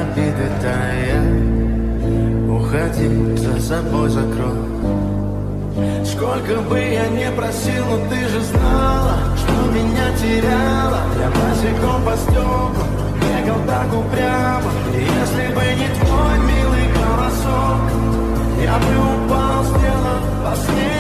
обиды тая. Уходи, за собой закрой. Сколько бы я не просил, но ты же знала, что меня теряла. Я босиком по стеклам бегал так упрямо. И если бы не твой милый голосок, я бы упал с неба во сне.